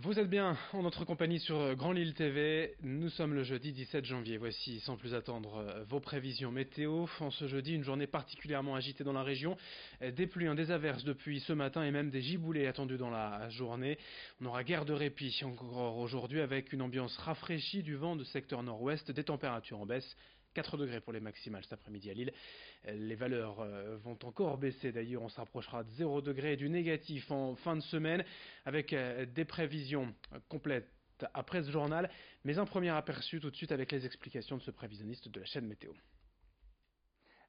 Vous êtes bien en notre compagnie sur Grand Lille TV. Nous sommes le jeudi 17 janvier. Voici, sans plus attendre, vos prévisions météo. En ce jeudi, une journée particulièrement agitée dans la région. Des pluies, des averses depuis ce matin et même des giboulées attendus dans la journée. On n'aura guère de répit encore aujourd'hui avec une ambiance rafraîchie du vent de secteur nord-ouest, des températures en baisse. 4 degrés pour les maximales cet après-midi à Lille. Les valeurs vont encore baisser d'ailleurs, on se rapprochera de 0 degré et du négatif en fin de semaine avec des prévisions complètes après ce journal, mais un premier aperçu tout de suite avec les explications de ce prévisionniste de la chaîne météo.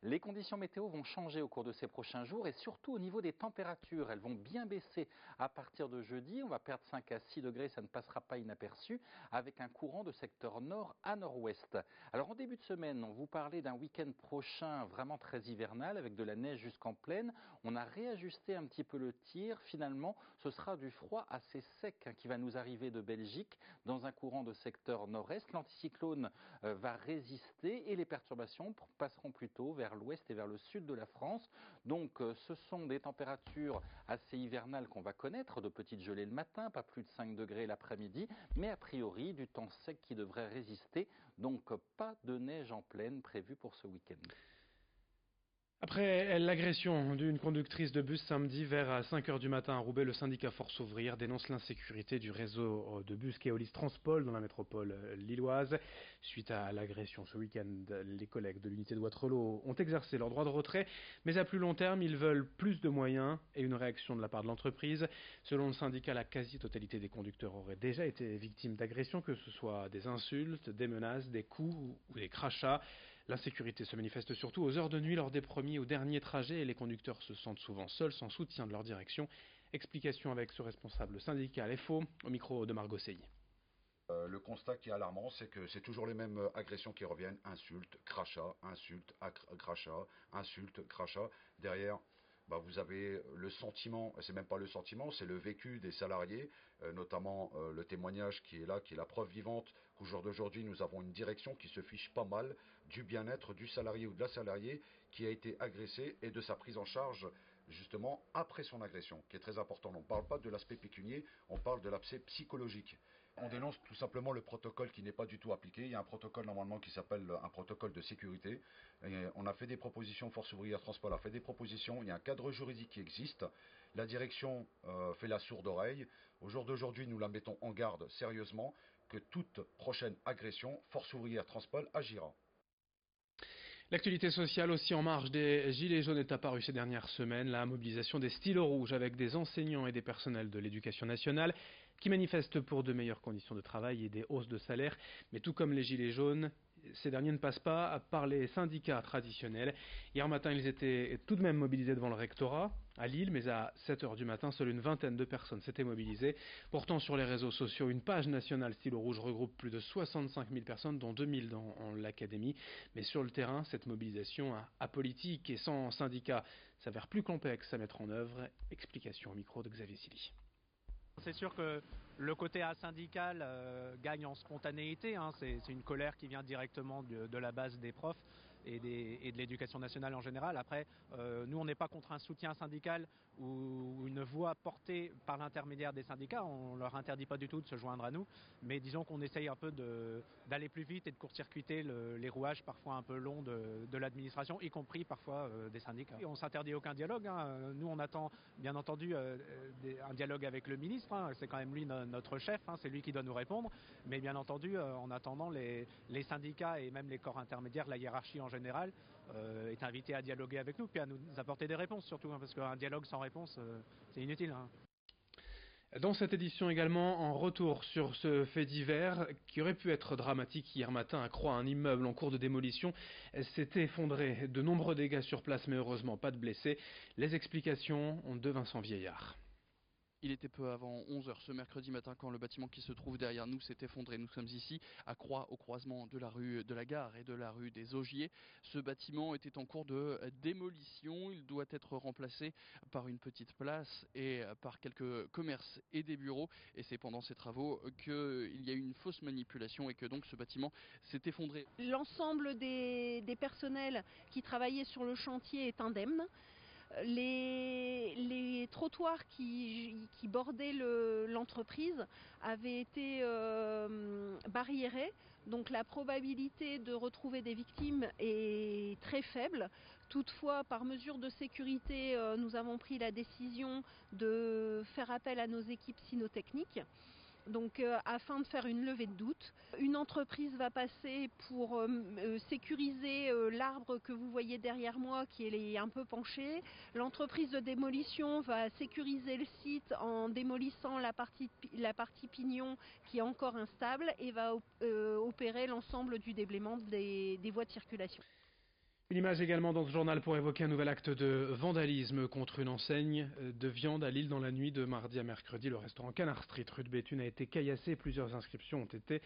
Les conditions météo vont changer au cours de ces prochains jours et surtout au niveau des températures. Elles vont bien baisser à partir de jeudi. On va perdre 5 à 6 degrés, ça ne passera pas inaperçu, avec un courant de secteur nord à nord-ouest. Alors en début de semaine, on vous parlait d'un week-end prochain vraiment très hivernal avec de la neige jusqu'en plaine. On a réajusté un petit peu le tir. Finalement, ce sera du froid assez sec qui va nous arriver de Belgique dans un courant de secteur nord-est. L'anticyclone va résister et les perturbations passeront plutôt vers l'ouest et vers le sud de la France. Donc ce sont des températures assez hivernales qu'on va connaître, de petites gelées le matin, pas plus de 5 degrés l'après-midi, mais a priori du temps sec qui devrait résister, donc pas de neige en plaine prévue pour ce week-end. Après l'agression d'une conductrice de bus samedi vers 5 heures du matin à Roubaix, le syndicat Force Ouvrière dénonce l'insécurité du réseau de bus Keolis Transpol dans la métropole lilloise. Suite à l'agression ce week-end, les collègues de l'unité de Wattrelos ont exercé leur droit de retrait, mais à plus long terme, ils veulent plus de moyens et une réaction de la part de l'entreprise. Selon le syndicat, la quasi-totalité des conducteurs auraient déjà été victimes d'agressions, que ce soit des insultes, des menaces, des coups ou des crachats. L'insécurité se manifeste surtout aux heures de nuit lors des premiers ou derniers trajets et les conducteurs se sentent souvent seuls sans soutien de leur direction. Explication avec ce responsable syndical FO au micro de Margot Sey. Le constat qui est alarmant, c'est que c'est toujours les mêmes agressions qui reviennent. Insultes, crachats, insultes, crachats, insultes, crachats. Derrière, vous avez le sentiment, c'est même pas le sentiment, c'est le vécu des salariés, notamment le témoignage qui est là, qui est la preuve vivante qu'au jour d'aujourd'hui, nous avons une direction qui se fiche pas mal du bien-être du salarié ou de la salariée qui a été agressé et de sa prise en charge justement après son agression, qui est très important. On ne parle pas de l'aspect pécunier, on parle de l'aspect psychologique. On dénonce tout simplement le protocole qui n'est pas du tout appliqué. Il y a un protocole normalement qui s'appelle un protocole de sécurité. Et on a fait des propositions, Force Ouvrière Transport a fait des propositions. Il y a un cadre juridique qui existe. La direction fait la sourde oreille. Au jour d'aujourd'hui, nous la mettons en garde sérieusement que toute prochaine agression, Force Ouvrière Transport agira. L'actualité sociale aussi en marge des Gilets jaunes est apparue ces dernières semaines. La mobilisation des stylos rouges avec des enseignants et des personnels de l'éducation nationale qui manifestent pour de meilleures conditions de travail et des hausses de salaire. Mais tout comme les Gilets jaunes, ces derniers ne passent pas par les syndicats traditionnels. Hier matin, ils étaient tout de même mobilisés devant le rectorat à Lille, mais à 7 heures du matin, seule une vingtaine de personnes s'étaient mobilisées. Pourtant, sur les réseaux sociaux, une page nationale stylo rouge regroupe plus de 65 000 personnes, dont 2 000 dans l'académie. Mais sur le terrain, cette mobilisation apolitique et sans syndicat s'avère plus complexe à mettre en œuvre. Explication au micro de Xavier Silly. C'est sûr que le côté asyndical gagne en spontanéité, c'est une colère qui vient directement de la base des profs et de l'éducation nationale en général. Après, nous on n'est pas contre un soutien syndical ou une voix portée par l'intermédiaire des syndicats, on ne leur interdit pas du tout de se joindre à nous, mais disons qu'on essaye un peu d'aller plus vite et de court-circuiter les rouages parfois un peu longs de l'administration, y compris parfois des syndicats. Et on ne s'interdit aucun dialogue, nous on attend bien entendu un dialogue avec le ministre, c'est quand même lui notre chef, c'est lui qui doit nous répondre, mais bien entendu en attendant les syndicats et même les corps intermédiaires, la hiérarchie en général est invité à dialoguer avec nous puis à nous apporter des réponses surtout, parce qu'un dialogue sans réponse c'est inutile. Dans cette édition également, en retour sur ce fait divers qui aurait pu être dramatique hier matin à Croix, un immeuble en cours de démolition s'est effondré. De nombreux dégâts sur place, mais heureusement pas de blessés. Les explications de Vincent Vieillard. Il était peu avant 11 heures ce mercredi matin quand le bâtiment qui se trouve derrière nous s'est effondré. Nous sommes ici à Croix, au croisement de la rue de la Gare et de la rue des Augiers. Ce bâtiment était en cours de démolition. Il doit être remplacé par une petite place et par quelques commerces et des bureaux. Et c'est pendant ces travaux qu'il y a eu une fausse manipulation et que donc ce bâtiment s'est effondré. L'ensemble des personnels qui travaillaient sur le chantier est indemne. Les trottoirs qui bordaient l'entreprise avaient été barriérés, donc la probabilité de retrouver des victimes est très faible. Toutefois, par mesure de sécurité, nous avons pris la décision de faire appel à nos équipes cynotechniques. Donc afin de faire une levée de doute. Une entreprise va passer pour sécuriser l'arbre que vous voyez derrière moi qui est un peu penché. L'entreprise de démolition va sécuriser le site en démolissant la partie pignon qui est encore instable et va opérer l'ensemble du déblaiement des voies de circulation. Une image également dans ce journal pour évoquer un nouvel acte de vandalisme contre une enseigne de viande à Lille dans la nuit de mardi à mercredi. Le restaurant Canard Street, rue de Béthune, a été caillassé. Plusieurs inscriptions ont été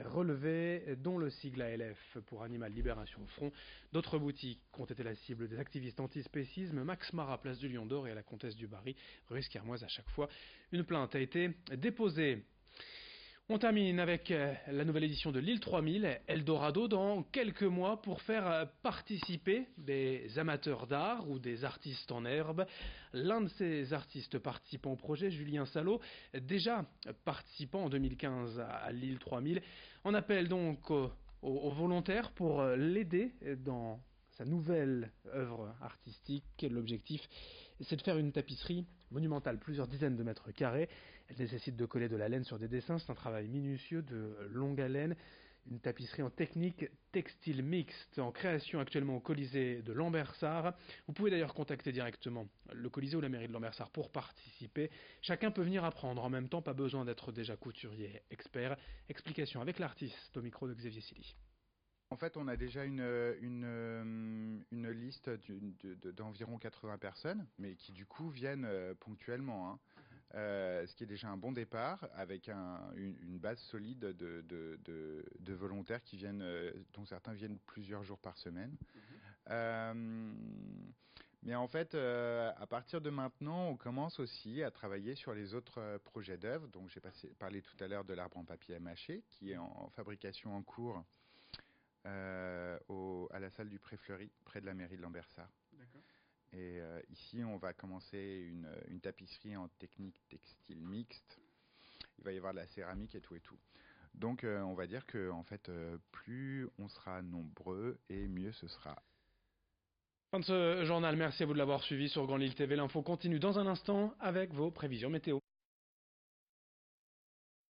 relevées, dont le sigle ALF pour Animal Libération Front. D'autres boutiques ont été la cible des activistes antispécisme. Max Mara, place du Lion d'Or, et à la Comtesse du Barry, rue Esquermoise. À chaque fois, une plainte a été déposée. On termine avec la nouvelle édition de Lille 3000, Eldorado, dans quelques mois pour faire participer des amateurs d'art ou des artistes en herbe. L'un de ces artistes participant au projet, Julien Salot, déjà participant en 2015 à Lille 3000, en appelle donc aux volontaires pour l'aider dans sa nouvelle œuvre artistique. L'objectif, c'est de faire une tapisserie monumentale, plusieurs dizaines de mètres carrés. Elle nécessite de coller de la laine sur des dessins. C'est un travail minutieux de longue haleine. Une tapisserie en technique textile mixte, en création actuellement au Colisée de Lambersart. Vous pouvez d'ailleurs contacter directement le Colisée ou la mairie de Lambersart pour participer. Chacun peut venir apprendre en même temps, pas besoin d'être déjà couturier expert. Explication avec l'artiste au micro de Xavier Silly. En fait, on a déjà une liste d'environ 80 personnes, mais qui du coup viennent ponctuellement, ce qui est déjà un bon départ, avec une base solide de volontaires qui viennent, dont certains viennent plusieurs jours par semaine. Mais en fait, à partir de maintenant, on commence aussi à travailler sur les autres projets d'œuvres. Donc j'ai parlé tout à l'heure de l'arbre en papier mâché, qui est en fabrication en cours. À la salle du Pré-Fleury, près de la mairie de Lambersart. D'accord. Et ici, on va commencer une tapisserie en technique textile mixte. Il va y avoir de la céramique et tout et tout. Donc, on va dire que en fait, plus on sera nombreux et mieux ce sera. Fin de ce journal. Merci à vous de l'avoir suivi sur Grand Lille TV. L'info continue dans un instant avec vos prévisions météo.